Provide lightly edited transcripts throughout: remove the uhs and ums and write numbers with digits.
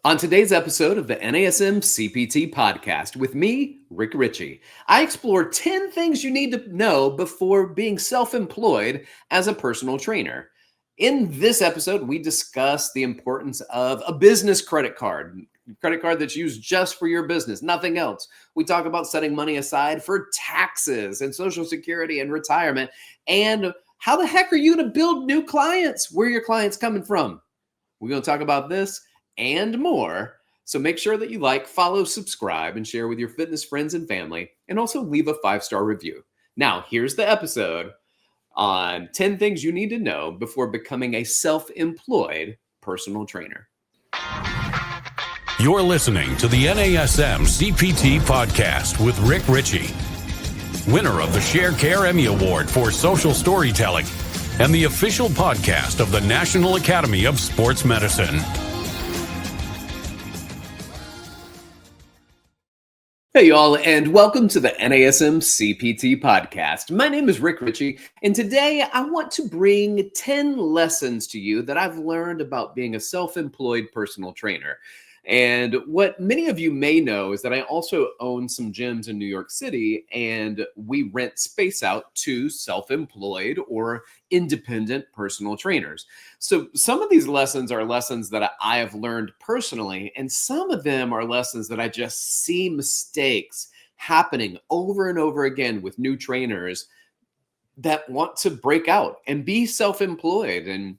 On today's episode of the NASM CPT Podcast with me, Richey, I explore 10 things you need to know before being self-employed as a personal trainer. In this episode, we discuss the importance of a business credit card that's used just for your business, nothing else. We talk about setting money aside for taxes and Social Security and retirement, and how the heck are you to build new clients? Where are your clients coming from? We're going to talk about this and more. So make sure that you like, follow, subscribe, and share with your fitness friends and family, and also leave a 5-star review. Now, here's the episode on 10 things you need to know before becoming a self-employed personal trainer. You're listening to the NASM CPT Podcast with Richey, winner of the Sharecare Emmy Award for Social Storytelling and the official podcast of the National Academy of Sports Medicine. Hey, y'all, and welcome to the NASM CPT Podcast. My name is Richey, and today I want to bring 10 lessons to you that I've learned about being a self-employed personal trainer. And what many of you may know is that I also own some gyms in New York City, and we rent space out to self-employed or independent personal trainers. So some of these lessons are lessons that I have learned personally, and some of them are lessons that I just see mistakes happening over and over again with new trainers that want to break out and be self-employed and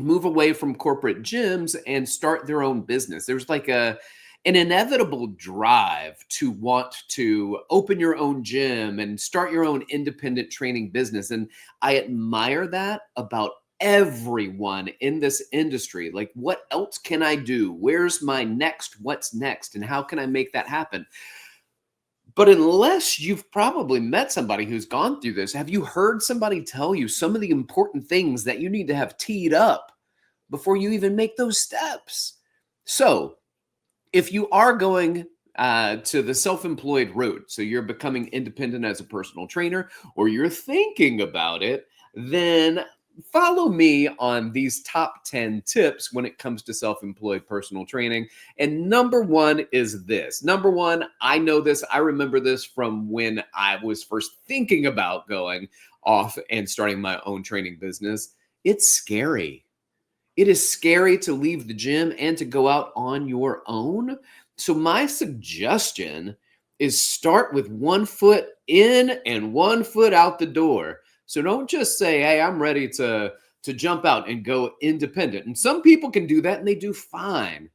move away from corporate gyms and start their own business. There's like an inevitable drive to want to open your own gym and start your own independent training business. And I admire that about everyone in this industry. Like, what else can I do? Where's my next? What's next? And how can I make that happen? But unless you've probably met somebody who's gone through this, have you heard somebody tell you some of the important things that you need to have teed up before you even make those steps? So if you are going to the self-employed route, so you're becoming independent as a personal trainer, or you're thinking about it, then follow me on these top 10 tips when it comes to self-employed personal training. And number one is this. Number one, I know this. I remember this from when I was first thinking about going off and starting my own training business. It's scary. It is scary to leave the gym and to go out on your own. So my suggestion is start with one foot in and one foot out the door. So don't just say, hey, I'm ready to jump out and go independent. And some people can do that and they do fine.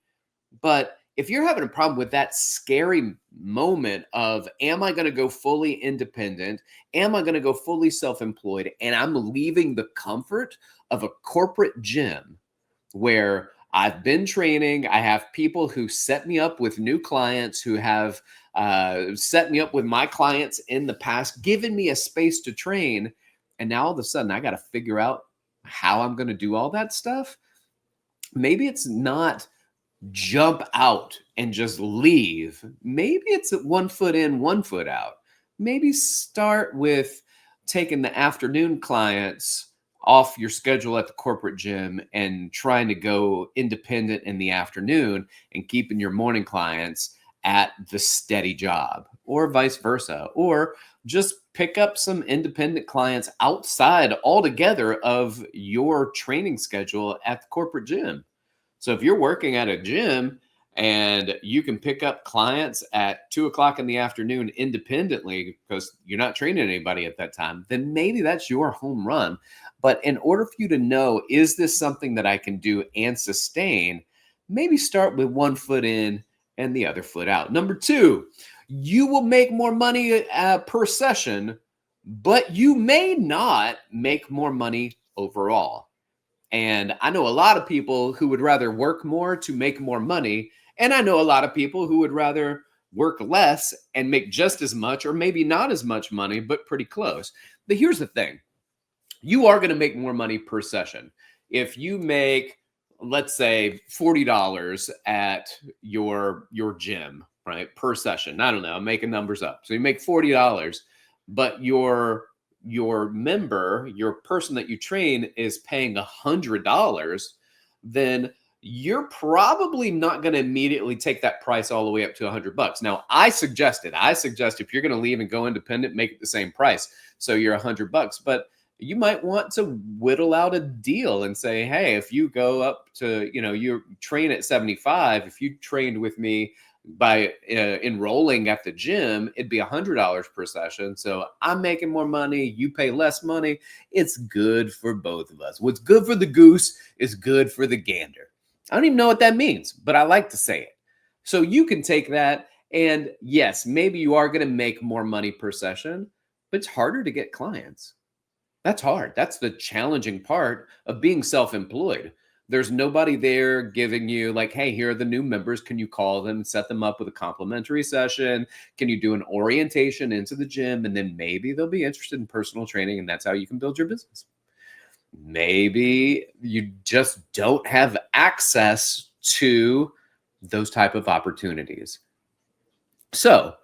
But if you're having a problem with that scary moment of, am I going to go fully independent? Am I going to go fully self-employed? And I'm leaving the comfort of a corporate gym where I've been training. I have people who set me up with new clients, who have set me up with my clients in the past, given me a space to train. And now all of a sudden I got to figure out how I'm going to do all that stuff. Maybe it's not jump out and just leave. Maybe it's one foot in, one foot out. Maybe start with taking the afternoon clients off your schedule at the corporate gym and trying to go independent in the afternoon and keeping your morning clients at the steady job, or vice versa, or just pick up some independent clients outside altogether of your training schedule at the corporate gym. So if you're working at a gym and you can pick up clients at 2:00 in the afternoon independently because you're not training anybody at that time, then maybe that's your home run. But in order for you to know, is this something that I can do and sustain, maybe start with one foot in and the other foot out. Number two, you will make more money per session, but you may not make more money overall. And I know a lot of people who would rather work more to make more money. And I know a lot of people who would rather work less and make just as much, or maybe not as much money, but pretty close. But here's the thing. You are going to make more money per session. If you make, let's say, $40 at your gym, right, per session. I don't know, I'm making numbers up. So you make $40, but your member, your person that you train is paying $100, then you're probably not going to immediately take that price all the way up to $100. Now, I suggest if you're going to leave and go independent, make it the same price. So you're $100, but you might want to whittle out a deal and say, hey, if you go up to, you train at 75, if you trained with me by enrolling at the gym, it'd be $100 per session. So I'm making more money, you pay less money. It's good for both of us. What's good for the goose is good for the gander. I don't even know what that means, but I like to say it. So you can take that, and yes, maybe you are going to make more money per session, but it's harder to get clients. That's hard. That's the challenging part of being self-employed. There's nobody there giving you like, hey, here are the new members. Can you call them and set them up with a complimentary session? Can you do an orientation into the gym? And then maybe they'll be interested in personal training, and that's how you can build your business. Maybe you just don't have access to those type of opportunities. So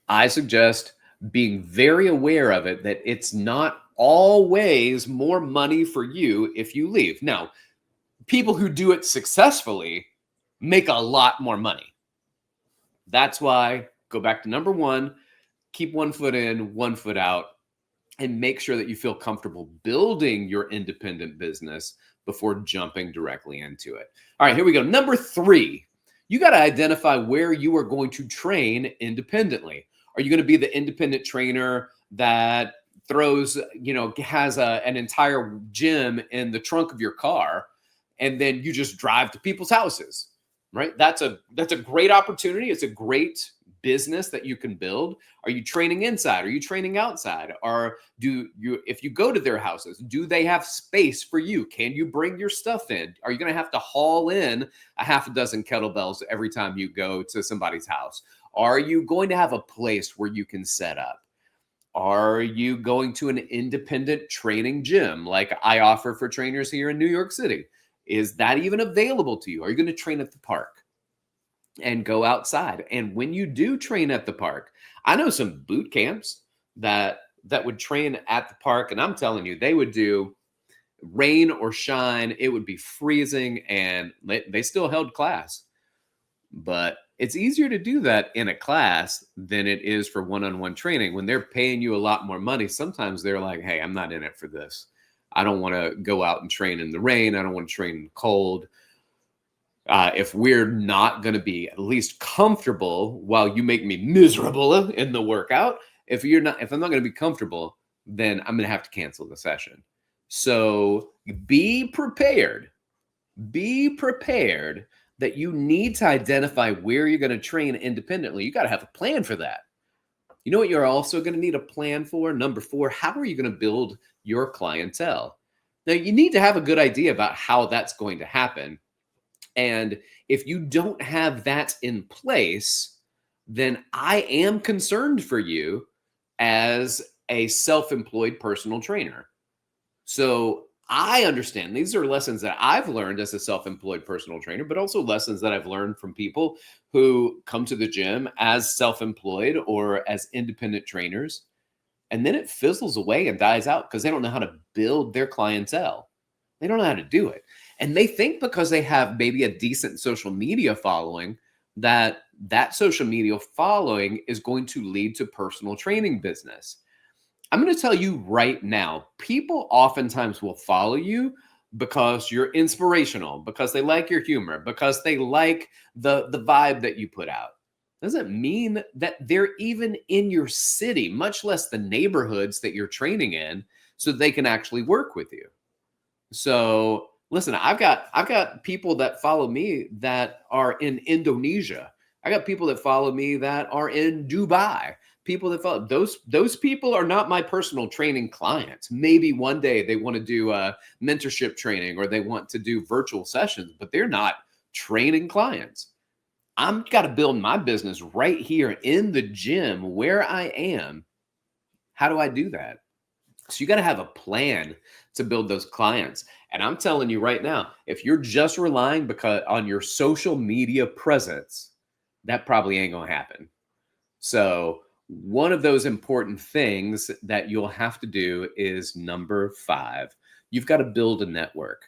I suggest being very aware of it, that it's not always more money for you if you leave. Now, people who do it successfully make a lot more money. That's why, go back to number one, keep one foot in, one foot out, and make sure that you feel comfortable building your independent business before jumping directly into it. All right, here we go. Number three, you got to identify where you are going to train independently. Are you going to be the independent trainer that throws, has an entire gym in the trunk of your car, and then you just drive to people's houses, right? That's a great opportunity. It's a great business that you can build. Are you training inside? Are you training outside? Or if you go to their houses, do they have space for you? Can you bring your stuff in? Are you going to have to haul in a half a dozen kettlebells every time you go to somebody's house? Are you going to have a place where you can set up? Are you going to an independent training gym like I offer for trainers here in New York City? Is that even available to you? Are you going to train at the park and go outside? And when you do train at the park, I know some boot camps that would train at the park, and I'm telling you, they would do rain or shine. It would be freezing, and they still held class. But it's easier to do that in a class than it is for one-on-one training. When they're paying you a lot more money, sometimes they're like, hey, I'm not in it for this. I don't want to go out and train in the rain. I don't want to train in the cold. If we're not going to be at least comfortable while you make me miserable in the workout, if I'm not going to be comfortable, then I'm going to have to cancel the session. So be prepared. Be prepared that you need to identify where you're going to train independently. You got to have a plan for that. You know what you're also going to need a plan for? Number 4, how are you going to build your clientele? Now, you need to have a good idea about how that's going to happen. And if you don't have that in place, then I am concerned for you as a self-employed personal trainer. So I understand these are lessons that I've learned as a self-employed personal trainer, but also lessons that I've learned from people who come to the gym as self-employed or as independent trainers. And then it fizzles away and dies out because they don't know how to build their clientele. They don't know how to do it. And they think because they have maybe a decent social media following, that social media following is going to lead to personal training business. I'm going to tell you right now, people oftentimes will follow you because you're inspirational, because they like your humor, because they like the vibe that you put out. Doesn't mean that they're even in your city, much less the neighborhoods that you're training in, so they can actually work with you. So listen, I've got people that follow me that are in Indonesia. I got people that follow me that are in Dubai. People that follow those people are not my personal training clients. Maybe one day they want to do mentorship training or they want to do virtual sessions, but they're not training clients. I've got to build my business right here in the gym where I am. How do I do that? So you got to have a plan to build those clients. And I'm telling you right now, if you're just relying on your social media presence, that probably ain't going to happen. So one of those important things that you'll have to do is number 5. You've got to build a network.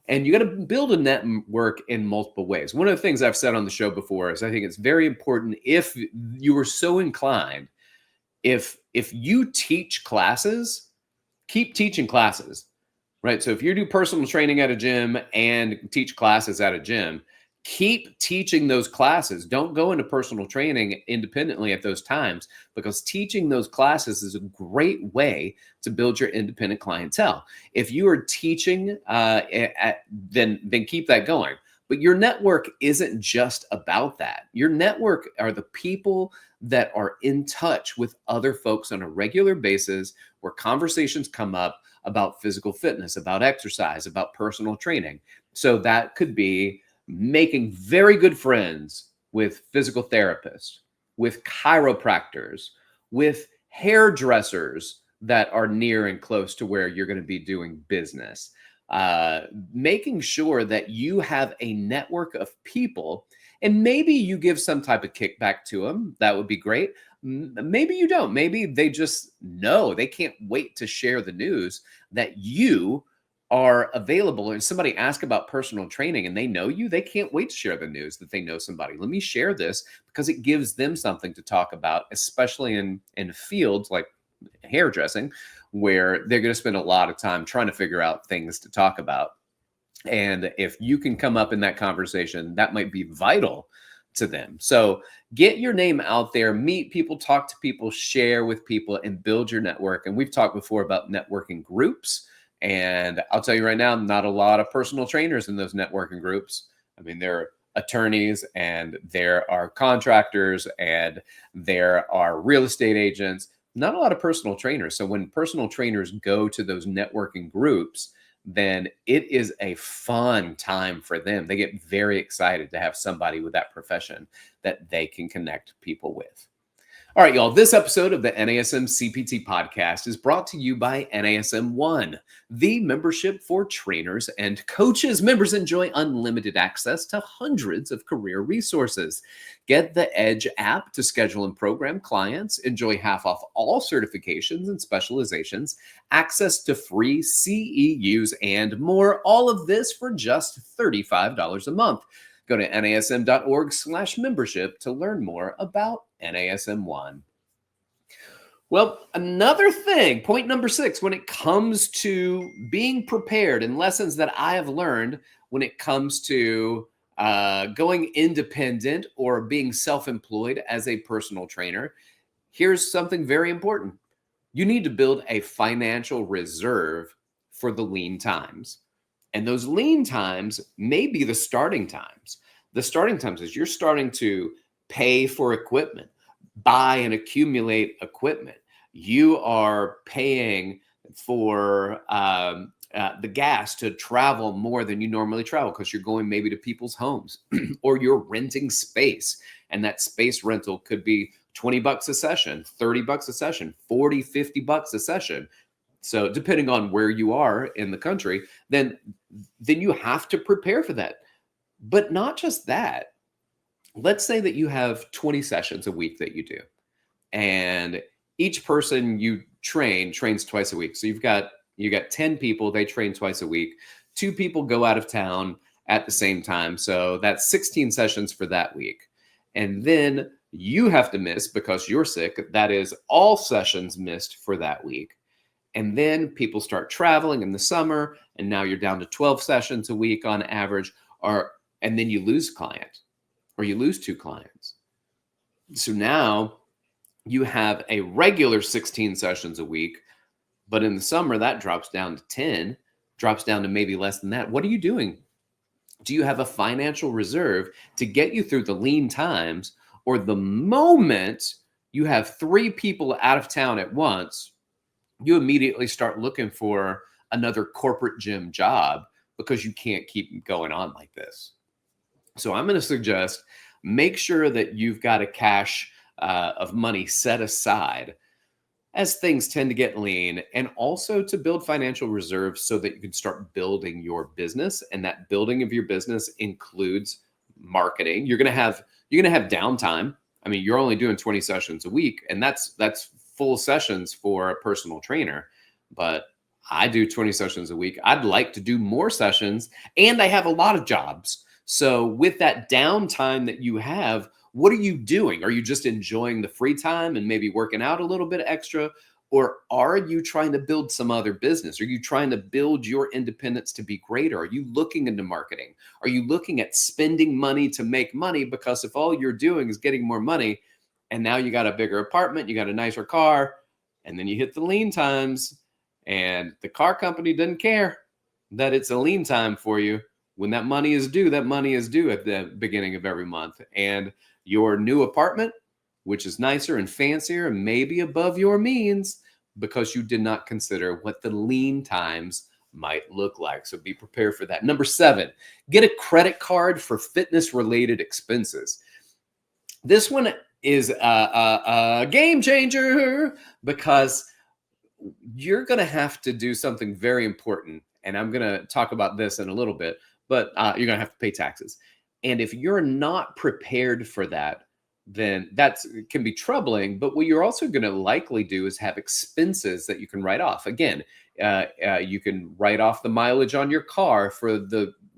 And you got to build a network in multiple ways. One of the things I've said on the show before is I think it's very important, if you are so inclined, if you teach classes, keep teaching classes, right? So if you do personal training at a gym and teach classes at a gym, keep teaching those classes. Don't go into personal training independently at those times, because teaching those classes is a great way to build your independent clientele. If you are teaching, then keep that going. But your network isn't just about that. Your network are the people that are in touch with other folks on a regular basis, where conversations come up about physical fitness, about exercise, about personal training. So that could be making very good friends with physical therapists, with chiropractors, with hairdressers that are near and close to where you're going to be doing business. Making sure that you have a network of people, and maybe you give some type of kickback to them. That would be great. Maybe you don't. Maybe they just know they can't wait to share the news that you are available. And somebody asks about personal training and they know you, they can't wait to share the news that they know somebody. Let me share this, because it gives them something to talk about, especially in fields like hairdressing, where they're going to spend a lot of time trying to figure out things to talk about. And if you can come up in that conversation, that might be vital to them. So get your name out there, meet people, talk to people, share with people, and build your network. And we've talked before about networking groups. And I'll tell you right now, not a lot of personal trainers in those networking groups. I mean, there are attorneys and there are contractors and there are real estate agents, not a lot of personal trainers. So when personal trainers go to those networking groups, then it is a fun time for them. They get very excited to have somebody with that profession that they can connect people with. All right, y'all, this episode of the NASM CPT Podcast is brought to you by NASM One, the membership for trainers and coaches. Members enjoy unlimited access to hundreds of career resources. Get the Edge app to schedule and program clients, enjoy half off all certifications and specializations, access to free CEUs, and more. All of this for just $35 a month. Go to nasm.org/membership to learn more about NASM One. Well, another thing, point number 6, when it comes to being prepared and lessons that I have learned when it comes to going independent or being self-employed as a personal trainer, here's something very important. You need to build a financial reserve for the lean times. And those lean times may be the starting times. The starting times is you're starting to pay for equipment, buy and accumulate equipment. You are paying for the gas to travel more than you normally travel, because you're going maybe to people's homes or you're renting space. And that space rental could be $20 a session, $30 a session, $40, $50 a session. So depending on where you are in the country, then you have to prepare for that. But not just that. Let's say that you have 20 sessions a week that you do, and each person you trains twice a week. So you got 10 people, they train twice a week. 2 people go out of town at the same time. So that's 16 sessions for that week. And then you have to miss because you're sick. That is all sessions missed for that week. And then people start traveling in the summer, and now you're down to 12 sessions a week on average, and then you lose a client or you lose 2 clients. So now you have a regular 16 sessions a week, but in the summer that drops down to 10, drops down to maybe less than that. What are you doing? Do you have a financial reserve to get you through the lean times, or the moment you have 3 people out of town at once, you immediately start looking for another corporate gym job because you can't keep going on like this? So I'm going to suggest make sure that you've got a cache of money set aside as things tend to get lean, and also to build financial reserves so that you can start building your business. And that building of your business includes marketing. You're going to have downtime. I mean, you're only doing 20 sessions a week, and that's full sessions for a personal trainer. But I do 20 sessions a week. I'd like to do more sessions, and I have a lot of jobs. So with that downtime that you have, what are you doing? Are you just enjoying the free time and maybe working out a little bit extra? Or are you trying to build some other business? Are you trying to build your independence to be greater? Are you looking into marketing? Are you looking at spending money to make money? Because if all you're doing is getting more money, and now you got a bigger apartment, you got a nicer car, and then you hit the lean times, and the car company doesn't care that it's a lean time for you. When that money is due at the beginning of every month. And your new apartment, which is nicer and fancier and maybe above your means, because you did not consider what the lean times might look like. So be prepared for that. Number 7, get a credit card for fitness related expenses. This one is a game changer, because you're going to have to do something very important. And I'm going to talk about this in a little bit, but you're going to have to pay taxes. And if you're not prepared for that, then that can be troubling. But what you're also going to likely do is have expenses that you can write off. Again, you can write off the mileage on your car for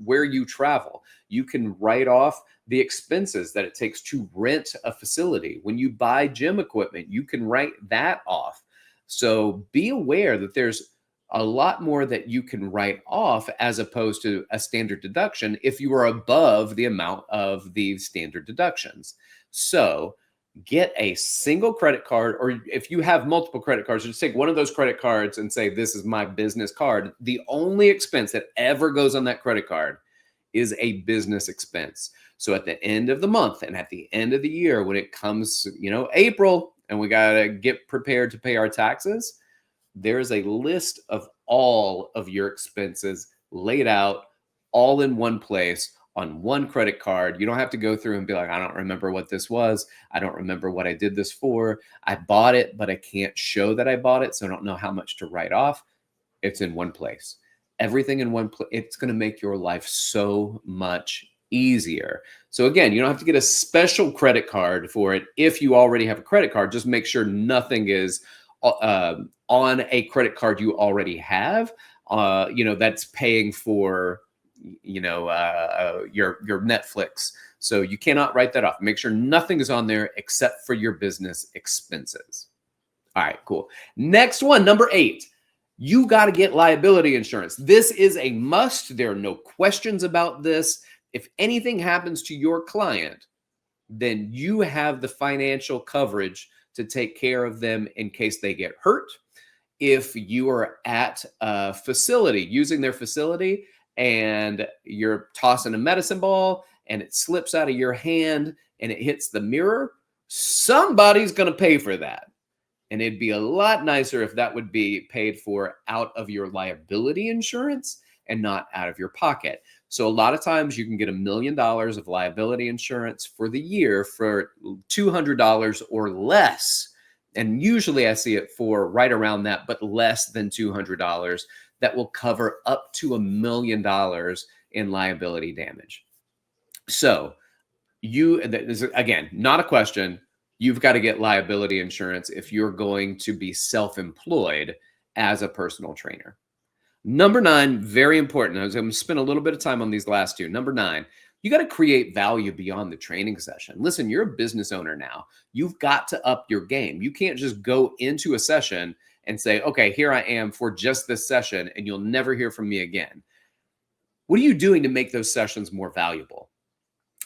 where you travel. You can write off the expenses that it takes to rent a facility. When you buy gym equipment, you can write that off. So be aware that there's a lot more that you can write off as opposed to a standard deduction if you are above the amount of the standard deductions. So get a single credit card, or if you have multiple credit cards, just take one of those credit cards and say, this is my business card. The only expense that ever goes on that credit card is a business expense. So at the end of the month and at the end of the year, when it comes, April, and we got to get prepared to pay our taxes, there's a list of all of your expenses laid out all in one place on one credit card. You don't have to go through and be like, I don't remember what this was. I don't remember what I did this for. I bought it, but I can't show that I bought it, so I don't know how much to write off. It's in one place. Everything in one place. It's going to make your life so much easier. So again, you don't have to get a special credit card for it. If you already have a credit card, just make sure nothing is on a credit card you already have, that's paying for, your Netflix. So you cannot write that off. Make sure nothing is on there except for your business expenses. All right, cool. Next one, number 8. You got to get liability insurance. This is a must. There are no questions about this. If anything happens to your client, then you have the financial coverage to take care of them in case they get hurt. If you are at a facility, using their facility, and you're tossing a medicine ball and it slips out of your hand and it hits the mirror, somebody's going to pay for that. And it'd be a lot nicer if that would be paid for out of your liability insurance and not out of your pocket. So a lot of times you can get $1 million of liability insurance for the year for $200 or less. And usually I see it for right around that, but less than $200, that will cover up to $1 million in liability damage. So again, not a question. You've got to get liability insurance if you're going to be self-employed as a personal trainer. Number 9, very important. I'm going to spend a little bit of time on these last two. Number 9, you got to create value beyond the training session. Listen, you're a business owner now. You've got to up your game. You can't just go into a session and say, okay, here I am for just this session, and you'll never hear from me again. What are you doing to make those sessions more valuable?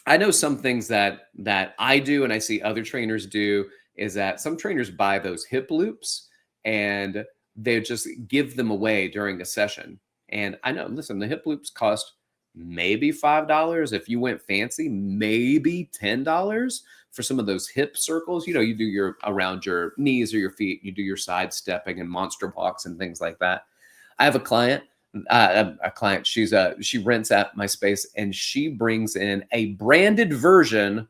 I know some things that I do and I see other trainers do is that some trainers buy those hip loops and they just give them away during a session. And I know, listen, the hip loops cost maybe $5. If you went fancy, maybe $10 for some of those hip circles. You do around your knees or your feet, you do your side stepping and monster walks and things like that. I have a client, she rents at my space, and she brings in a branded version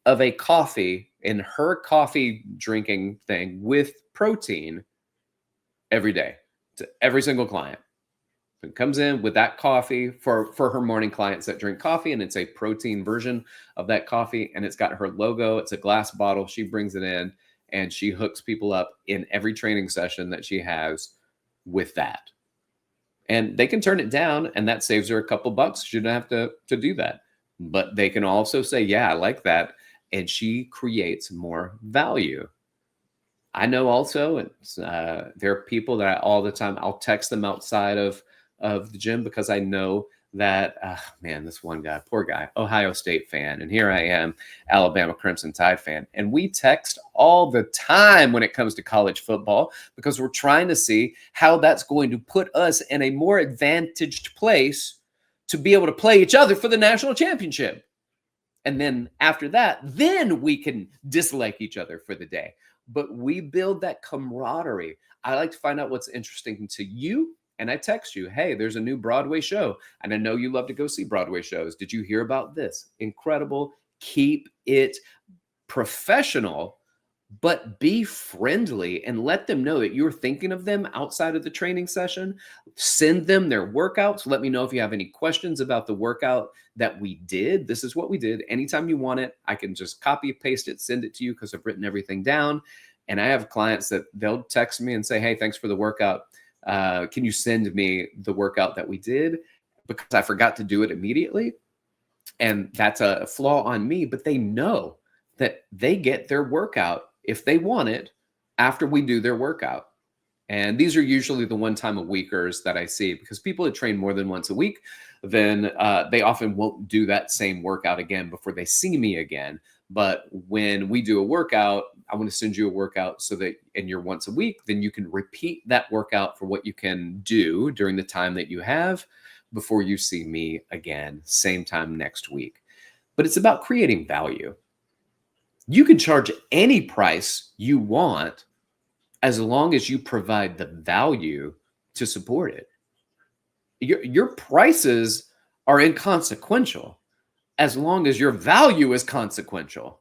of a coffee in her coffee drinking thing with protein every day to every single client. It comes in with that coffee for her morning clients that drink coffee, and it's a protein version of that coffee, and it's got her logo. It's a glass bottle. She brings it in, and she hooks people up in every training session that she has with that. And they can turn it down, and that saves her a couple bucks. She don't have to do that. But they can also say, yeah, I like that. And she creates more value. I know also there are people that all the time I'll text them outside of the gym because I know that man, this one guy, poor guy, Ohio State fan, and here I am, Alabama Crimson Tide fan, and we text all the time when it comes to college football because we're trying to see how that's going to put us in a more advantaged place to be able to play each other for the national championship. And then after that, then we can dislike each other for the day. But we build that camaraderie. I like to find out what's interesting to you. And I text you, hey, there's a new Broadway show. And I know you love to go see Broadway shows. Did you hear about this? Incredible. Keep it professional, but be friendly and let them know that you're thinking of them outside of the training session. Send them their workouts. Let me know if you have any questions about the workout that we did. This is what we did. Anytime you want it, I can just copy, paste it, send it to you because I've written everything down. And I have clients that they'll text me and say, hey, thanks for the workout. Can you send me the workout that we did? Because I forgot to do it immediately. And that's a flaw on me, but they know that they get their workout if they want it after we do their workout. And these are usually the one-time-a-weekers that I see because people that train more than once a week, then they often won't do that same workout again before they see me again. But when we do a workout, I want to send you a workout so that in your once a week, then you can repeat that workout for what you can do during the time that you have before you see me again, same time next week. But it's about creating value. You can charge any price you want as long as you provide the value to support it. Your prices are inconsequential as long as your value is consequential.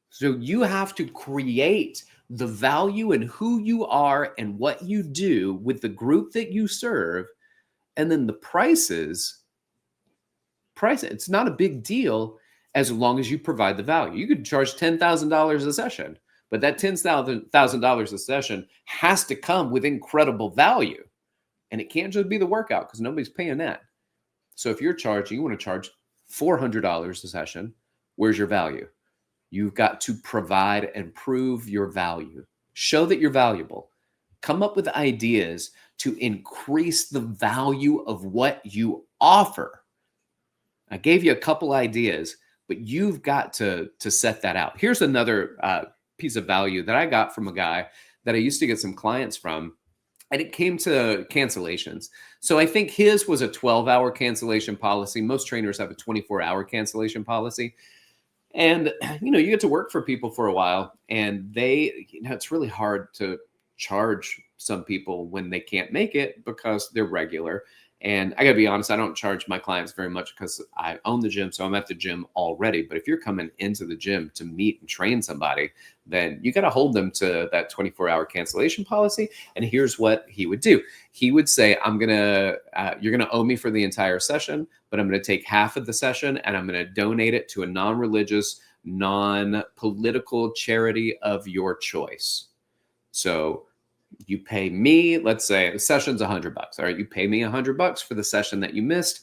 So you have to create the value in who you are and what you do with the group that you serve. And then the prices, it's not a big deal as long as you provide the value. You could charge $10,000 a session, but that $10,000 a session has to come with incredible value. And it can't just be the workout because nobody's paying that. So if you want to charge $400 a session, where's your value? You've got to provide and prove your value. Show that you're valuable. Come up with ideas to increase the value of what you offer. I gave you a couple ideas, but you've got to set that out. Here's another piece of value that I got from a guy that I used to get some clients from, and it came to cancellations. So I think his was a 12-hour cancellation policy. Most trainers have a 24-hour cancellation policy. And, you get to work for people for a while, and it's really hard to charge some people when they can't make it because they're regular. And I got to be honest, I don't charge my clients very much because I own the gym, so I'm at the gym already. But if you're coming into the gym to meet and train somebody, then you got to hold them to that 24-hour cancellation policy. And here's what he would do. He would say, you're going to owe me for the entire session, but I'm going to take half of the session and I'm going to donate it to a non-religious, non-political charity of your choice. So you pay me, let's say the session's $100. All right. You pay me $100 for the session that you missed.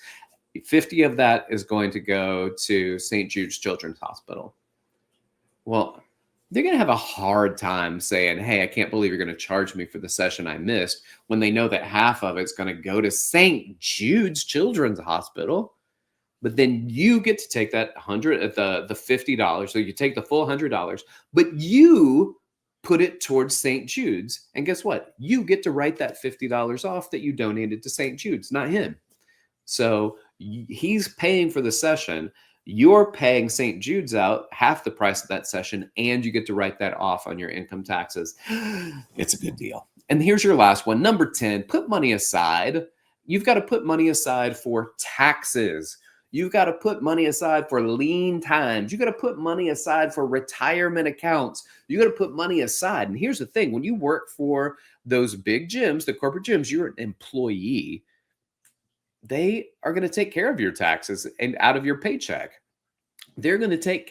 50 of that is going to go to St. Jude's Children's Hospital. Well, they're going to have a hard time saying, hey, I can't believe you're going to charge me for the session I missed when they know that half of it's going to go to St. Jude's Children's Hospital. But then you get to take that the $50. So you take the full $100, but you put it towards St. Jude's. And guess what? You get to write that $50 off that you donated to St. Jude's, not him. So he's paying for the session. You're paying St. Jude's out half the price of that session, and you get to write that off on your income taxes. It's a good deal. And here's your last one. Number 10, put money aside. You've got to put money aside for taxes. You've got to put money aside for lean times. You got to put money aside for retirement accounts. You got to put money aside. And here's the thing. When you work for those big gyms, the corporate gyms, you're an employee. They are going to take care of your taxes and out of your paycheck. They're going to take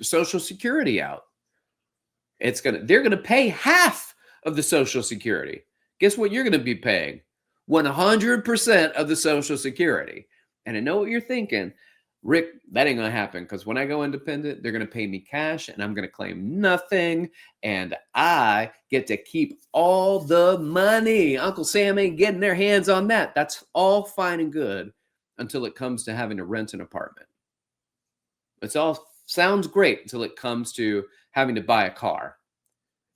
Social Security out. They're going to pay half of the Social Security. Guess what you're going to be paying? 100% of the Social Security. And I know what you're thinking. Rick, that ain't going to happen because when I go independent, they're going to pay me cash and I'm going to claim nothing. And I get to keep all the money. Uncle Sam ain't getting their hands on that. That's all fine and good until it comes to having to rent an apartment. It's all sounds great until it comes to having to buy a car.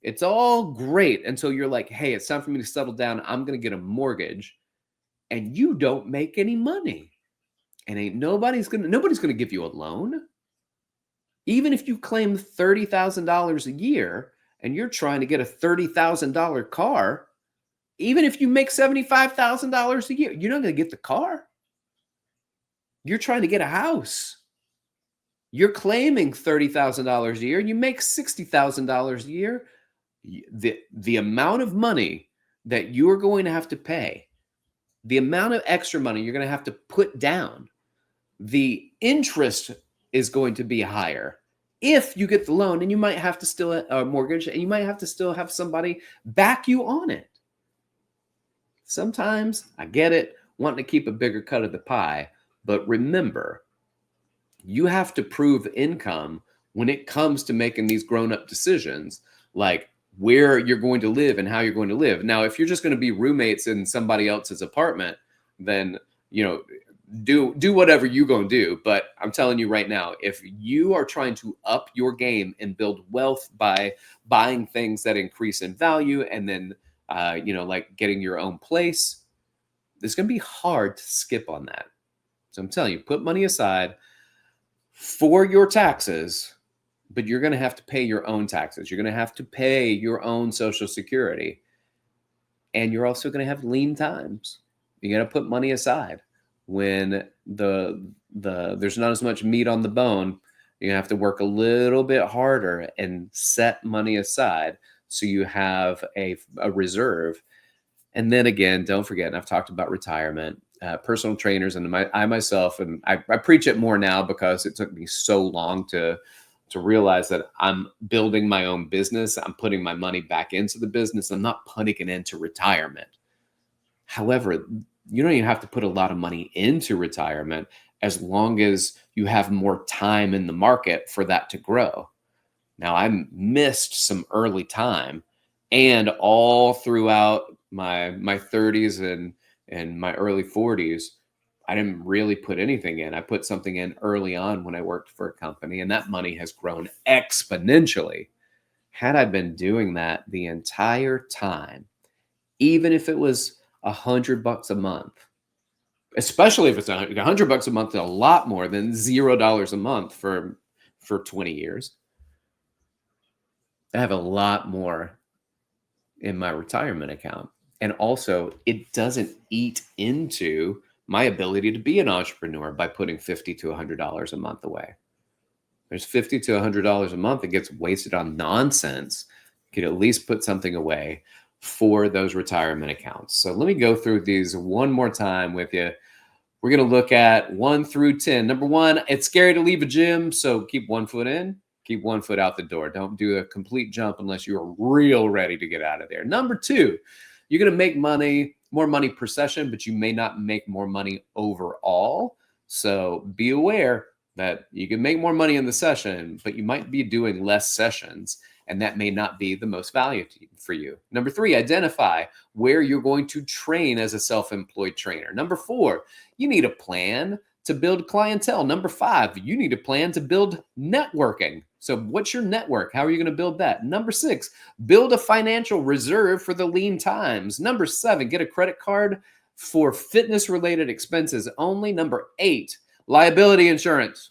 It's all great until you're like, hey, it's time for me to settle down. I'm going to get a mortgage. And you don't make any money. And nobody's gonna give you a loan. Even if you claim $30,000 a year and you're trying to get a $30,000 car, even if you make $75,000 a year, you're not gonna get the car. You're trying to get a house. You're claiming $30,000 a year and you make $60,000 a year. The amount of money that you are going to have to pay, the amount of extra money you're going to have to put down, the interest is going to be higher if you get the loan, and you might have to still mortgage, and you might have to still have somebody back you on it. Sometimes I get it, wanting to keep a bigger cut of the pie, but remember, you have to prove income when it comes to making these grown-up decisions, like where you're going to live and how you're going to live. Now, if you're just going to be roommates in somebody else's apartment, then, do whatever you're going to do. But I'm telling you right now, if you are trying to up your game and build wealth by buying things that increase in value and then, like getting your own place, it's going to be hard to skip on that. So I'm telling you, put money aside for your taxes, but you're going to have to pay your own taxes. You're going to have to pay your own Social Security. And you're also going to have lean times. You got to put money aside when there's not as much meat on the bone. You have to work a little bit harder and set money aside so you have a reserve. And then again, don't forget, and I've talked about retirement, personal trainers, and I myself, and I preach it more now because it took me so long to realize that I'm building my own business. I'm putting my money back into the business. I'm not putting it into retirement. However, you don't even have to put a lot of money into retirement as long as you have more time in the market for that to grow. Now, I missed some early time, and all throughout my 30s and my early 40s, I didn't really put anything in. I put something in early on when I worked for a company, and that money has grown exponentially. Had I been doing that the entire time, even if it was $100 a month, especially if it's $100 a month, a lot more than $0 a month for 20 years. I have a lot more in my retirement account. And also, it doesn't eat into my ability to be an entrepreneur by putting $50 to $100 a month away. There's $50 to $100 a month that gets wasted on nonsense. You could at least put something away for those retirement accounts. So let me go through these one more time with you. We're going to look at 1 through 10. Number 1, it's scary to leave a gym, so keep 1 foot in, keep 1 foot out the door. Don't do a complete jump unless you're real ready to get out of there. Number 2, you're going to make more money per session, but you may not make more money overall. So be aware that you can make more money in the session, but you might be doing less sessions, and that may not be the most value for you. Number 3, identify where you're going to train as a self-employed trainer. Number 4, you need a plan to build clientele. Number 5, you need a plan to build networking. So what's your network? How are you going to build that? Number 6, build a financial reserve for the lean times. Number 7, get a credit card for fitness-related expenses only. Number 8, liability insurance.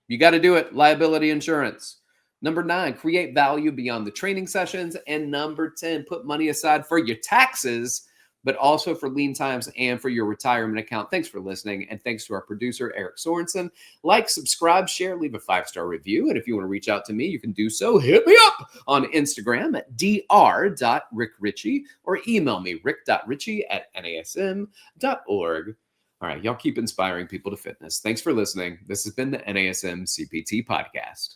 You got to do it. Liability insurance. Number 9, create value beyond the training sessions. And number 10, put money aside for your taxes, but also for lean times and for your retirement account. Thanks for listening. And thanks to our producer, Eric Sorensen. Like, subscribe, share, leave a 5-star review. And if you want to reach out to me, you can do so. Hit me up on Instagram at dr.rickrichey or email me rick.richey@nasm.org. All right, y'all keep inspiring people to fitness. Thanks for listening. This has been the NASM CPT Podcast.